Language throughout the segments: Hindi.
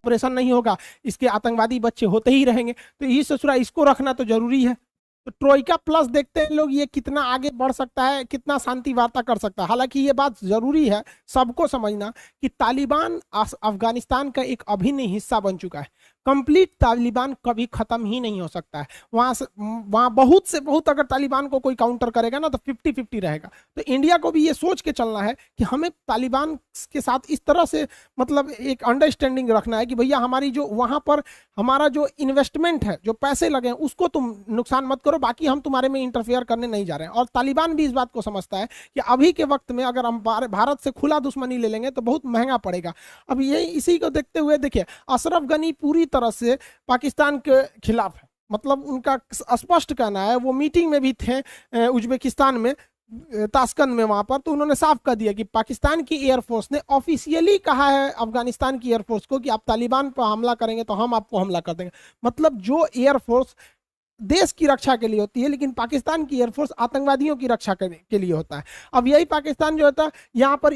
ऑपरेशन नहीं होगा, इसके आतंकवादी बच्चे होते ही रहेंगे। तो ये ससुरा इसको रखना तो जरूरी है। तो ट्रोइका प्लस देखते हैं लोग ये कितना आगे बढ़ सकता है, कितना शांति वार्ता कर सकता है। हालांकि ये बात जरूरी है सबको समझना कि तालिबान अफगानिस्तान का एक अभिन्न हिस्सा बन चुका है। कंप्लीट तालिबान कभी खत्म ही नहीं हो सकता है। वहां बहुत से बहुत अगर तालिबान को कोई काउंटर करेगा ना तो 50-50 रहेगा। तो इंडिया को भी ये सोच के चलना है कि हमें तालिबान के साथ इस तरह से मतलब एक अंडरस्टैंडिंग रखना है कि भैया हमारी जो वहां पर हमारा जो इन्वेस्टमेंट है, जो पैसे लगे हैं, उसको तुम नुकसान मत करो, बाकी हम तुम्हारे में इंटरफेयर करने नहीं जा रहे हैं। और तालिबान भी इस बात को समझता है कि अभी के वक्त में अगर हम भारत से खुला दुश्मनी ले लेंगे तो बहुत महंगा पड़ेगा। अब ये इसी को देखते हुए देखिए अशरफ गनी पूरी तरह से पाकिस्तान के खिलाफ है। मतलब उनका स्पष्ट कहना है, वो मीटिंग में भी थे उज्बेकिस्तान में ताशकंद में, वहां पर तो उन्होंने साफ कर दिया कि पाकिस्तान की एयरफोर्स ने ऑफिशियली कहा है अफगानिस्तान की एयरफोर्स को कि आप तालिबान पर हमला करेंगे तो हम आपको हमला कर देंगे। मतलब जो एयरफोर्स देश की रक्षा के लिए होती है, लेकिन पाकिस्तान की एयरफोर्स आतंकवादियों की रक्षा के लिए होता है। अब यही पाकिस्तान जो होता है यहाँ पर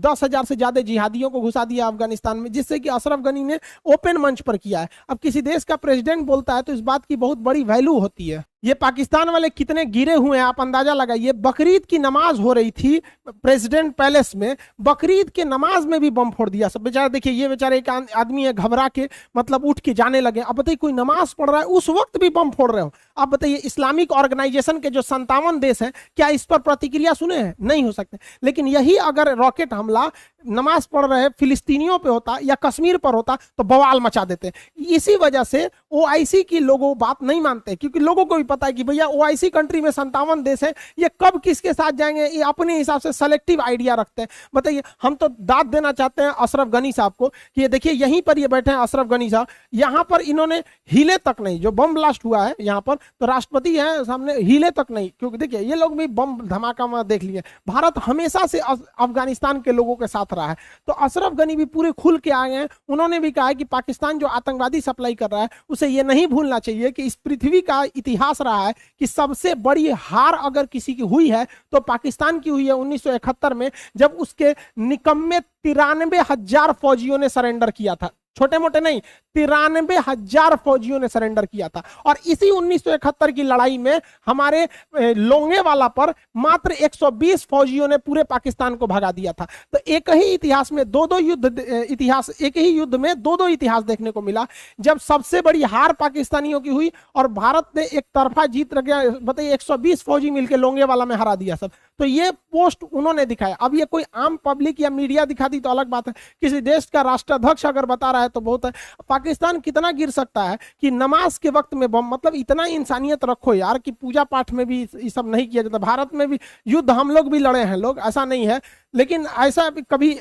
10,000 से ज्यादा जिहादियों को घुसा दिया अफगानिस्तान में, जिससे कि अशरफ गनी ने ओपन मंच पर किया है। अब किसी देश का प्रेसिडेंट बोलता है तो इस बात की बहुत बड़ी वैल्यू होती है। ये पाकिस्तान वाले कितने गिरे हुए हैं आप अंदाजा लगाइए। बकरीद की नमाज हो रही थी प्रेसिडेंट पैलेस में, बकरीद के नमाज में भी बम फोड़ दिया सब। बेचारा देखिए, ये बेचारा एक आदमी है, घबरा के मतलब उठ के जाने लगे। अब बताइए कोई नमाज पढ़ रहा है उस वक्त भी बम फोड़ रहे हो। अब बताइए इस्लामिक ऑर्गेनाइजेशन के जो 57 देश हैं, क्या इस पर प्रतिक्रिया सुने हैं? नहीं हो सकते। लेकिन यही अगर रॉकेट हमला नमाज पढ़ रहे फिलिस्तीनियों पे होता या कश्मीर पर होता तो बवाल मचा देते। इसी वजह से ओआईसी की लोगों बात नहीं मानते, क्योंकि लोगों को भी पता है कि भैया ओआईसी कंट्री में 57 देश है, ये कब किसके साथ जाएंगे ये अपने हिसाब से सेलेक्टिव आइडिया रखते हैं। बताइए, हम तो दाद देना चाहते हैं अशरफ गनी साहब को कि ये देखिए यहीं पर ये बैठे हैं अशरफ गनी साहब, यहाँ पर इन्होंने हिले तक नहीं, जो बम ब्लास्ट हुआ है यहाँ पर तो राष्ट्रपति है सामने, हिले तक नहीं। क्योंकि देखिए ये लोग भी बम धमाका में देख लिए, भारत हमेशा से अफगानिस्तान के लोगों के साथ रहा है। तो अशरफ गनी भी पूरे खुल के आ गए हैं। उन्होंने भी कहा है कि पाकिस्तान जो आतंकवादी सप्लाई कर रहा है उसे ये नहीं भूलना चाहिए कि इस पृथ्वी का इतिहास रहा है कि सबसे बड़ी हार अगर किसी की हुई है तो पाकिस्तान की हुई है 1971 में, जब उसके निकम्मे 93,000 फौजियों ने सरेंडर किया था। छोटे मोटे नहीं, 93,000 फौजियों ने सरेंडर किया था। और इसी 1971 की लड़ाई में हमारे लोंगेवाला पर मात्र 120 फौजियों ने पूरे पाकिस्तान को भगा दिया था। तो एक ही इतिहास में दो युद्ध, इतिहास एक ही युद्ध में दो इतिहास देखने को मिला, जब सबसे बड़ी हार पाकिस्तानियों की हुई और भारत ने एक तरफा जीत रख गया। बताइए 120 फौजी मिलकर लोंगेवाला में हरा दिया सब। तो ये पोस्ट उन्होंने दिखाया। अब ये कोई आम पब्लिक या मीडिया दिखाती तो अलग बात है, किसी देश का राष्ट्राध्यक्ष अगर बता रहा है तो बहुत है। पाकिस्तान कितना गिर सकता है कि नमाज के वक्त में बम, मतलब इतना इंसानियत रखो यार कि पूजा पाठ में भी ये सब नहीं किया जाता। भारत में भी युद्ध हम लोग भी लड़े हैं लोग, ऐसा नहीं है, लेकिन ऐसा कभी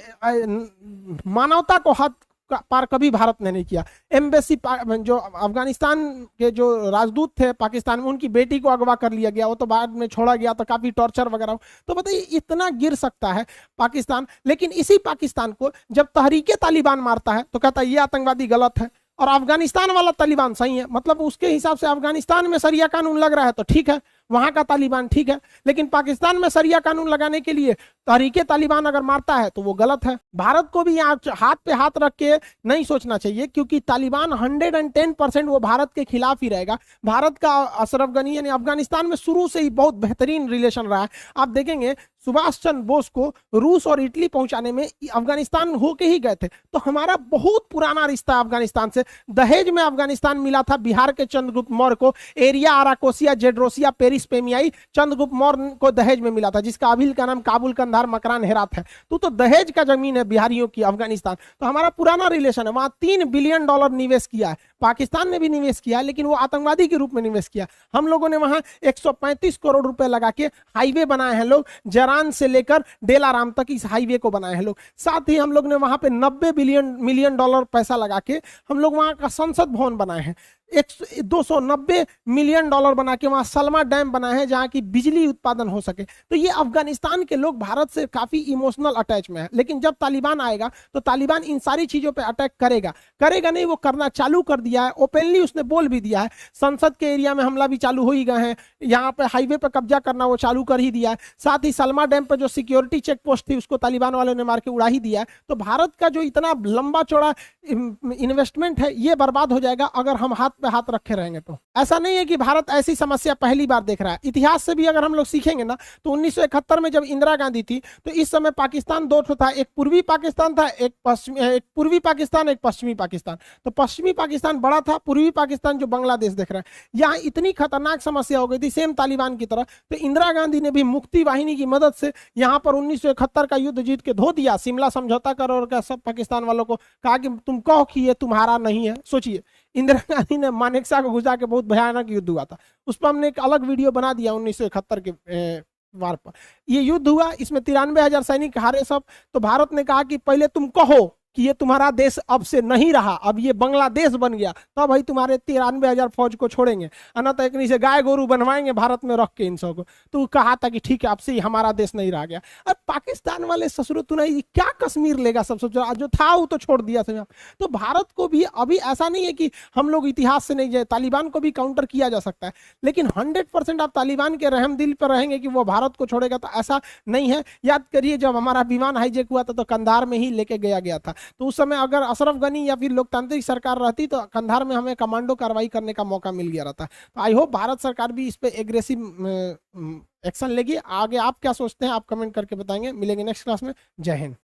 मानवता को हद पार कभी भारत ने नहीं किया। एम्बेसी जो अफगानिस्तान के जो राजदूत थे पाकिस्तान में, उनकी बेटी को अगवा कर लिया गया, वो तो बाद में छोड़ा गया, तो काफी टॉर्चर वगैरह। तो बताइए इतना गिर सकता है पाकिस्तान। लेकिन इसी पाकिस्तान को जब तहरीके तालिबान मारता है तो कहता है ये आतंकवादी गलत है और अफगानिस्तान वाला तालिबान सही है। मतलब उसके हिसाब से अफगानिस्तान में शरिया कानून लग रहा है तो ठीक है, वहां का तालिबान ठीक है, लेकिन पाकिस्तान में शरिया कानून लगाने के लिए तहरीके तालिबान अगर मारता है तो वो गलत है। भारत को भी यहाँ हाथ पे हाथ रख के नहीं सोचना चाहिए, क्योंकि तालिबान 110% वो भारत के खिलाफ ही रहेगा। भारत का अशरफ गनी यानी अफगानिस्तान में शुरू से ही बहुत बेहतरीन रिलेशन रहा है। आप देखेंगे सुभाष चंद्र बोस को रूस और इटली पहुंचाने में अफगानिस्तान होके ही गए थे। तो हमारा बहुत पुराना रिश्ता है अफगानिस्तान से। दहेज में अफगानिस्तान मिला था बिहार के चंद्रगुप्त मौर्य को, एरिया आराकोसिया जेड्रोसिया पेरिस पेमियाई चंद्रगुप्त मौर्य को दहेज में मिला था, जिसका अभी का नाम काबुल कंधार मकरान हेरात है। तो दहेज का जमीन है बिहारियों की अफगानिस्तान। तो हमारा पुराना रिलेशन है। वहां $3 बिलियन निवेश किया है, पाकिस्तान ने भी निवेश किया, लेकिन वो आतंकवादी के रूप में निवेश किया। हम लोगों ने वहां 135 करोड़ रुपए लगा के हाईवे बनाए हैं लोग, जरान से लेकर डेलाराम तक इस हाईवे को बनाए हैं लोग। साथ ही हम लोग ने वहां पे $90 मिलियन पैसा लगा के हम लोग वहां का संसद भवन बनाए हैं। 290 मिलियन डॉलर बना के वहां सलमा डैम बनाए हैं जहां की बिजली उत्पादन हो सके। तो ये अफगानिस्तान के लोग भारत से काफी इमोशनल अटैच में है, लेकिन जब तालिबान आएगा तो तालिबान इन सारी चीजों पे अटैक करेगा। करेगा नहीं, वो करना चालू कर दिया है, ओपनली उसने बोल भी दिया है। संसद के एरिया में हमला भी चालू हो ही गए हैं, यहाँ पे हाईवे पे कब्जा करना वो चालू कर ही दिया है। साथ ही सलमा डैम पे जो सिक्योरिटी चेक पोस्ट थी उसको तालिबान वालों ने मार के उड़ा ही दिया है। तो भारत का जो इतना लंबा चौड़ा इन्वेस्टमेंट है ये बर्बाद हो जाएगा अगर हम हाथ पे हाथ रखे रहेंगे। तो ऐसा नहीं है कि भारत ऐसी समस्या पहली बार देख रहा है, इतिहास से भी अगर हम लोग सीखेंगे ना तो 1971 में जब इंदिरा गांधी थी तो इस समय पाकिस्तान दो था, एक पूर्वी पाकिस्तान था, एक पूर्वी पाकिस्तान, एक पश्चिमी पाकिस्तान। तो पश्चिमी पाकिस्तान बड़ा था, पूर्वी पाकिस्तान जो बांग्लादेश देख रहा है, यहाँ इतनी खतरनाक समस्या हो गई थी सेम तालिबान की तरह। तो इंदिरा गांधी ने भी मुक्ति वाहिनी की मदद से यहाँ पर 1971 का युद्ध जीत के धो दिया, शिमला समझौता कर और सब पाकिस्तान वालों को कहा कि तुम कहो कि ये तुम्हारा नहीं है। सोचिए, इंदिरा गांधी ने मानेकशॉ को घुसा के बहुत भयानक युद्ध हुआ था, उस पर हमने एक अलग वीडियो बना दिया 1971 के वार पर। ये युद्ध हुआ, इसमें 93,000 सैनिक हारे सब। तो भारत ने कहा कि पहले तुम कहो कि ये तुम्हारा देश अब से नहीं रहा, अब ये बांग्लादेश बन गया, तब भाई तुम्हारे 93,000 फौज को छोड़ेंगे, अन्यथा एक से गाय गोरू बनवाएंगे भारत में रख के इन सबको। तो कहा था कि ठीक है अब से ही हमारा देश नहीं रह गया। अब पाकिस्तान वाले ससुर तू नहीं क्या कश्मीर लेगा, सब जो था वो तो छोड़ दिया था। तो भारत को भी अभी ऐसा नहीं है कि हम लोग इतिहास से नहीं जाए, तालिबान को भी काउंटर किया जा सकता है, लेकिन 100% आप तालिबान के रहम दिल पर रहेंगे कि वो भारत को छोड़ेगा, तो ऐसा नहीं है। याद करिए जब हमारा विमान हाईजैक हुआ था तो कंधार में ही लेके गया था। तो उस समय अगर अशरफ गनी या फिर लोकतांत्रिक सरकार रहती तो कंधार में हमें कमांडो कार्रवाई करने का मौका मिल गया रहता। तो आई होप भारत सरकार भी इस पे एग्रेसिव एक्शन लेगी। आगे आप क्या सोचते हैं आप कमेंट करके बताएंगे। मिलेंगे नेक्स्ट क्लास में। जय हिंद।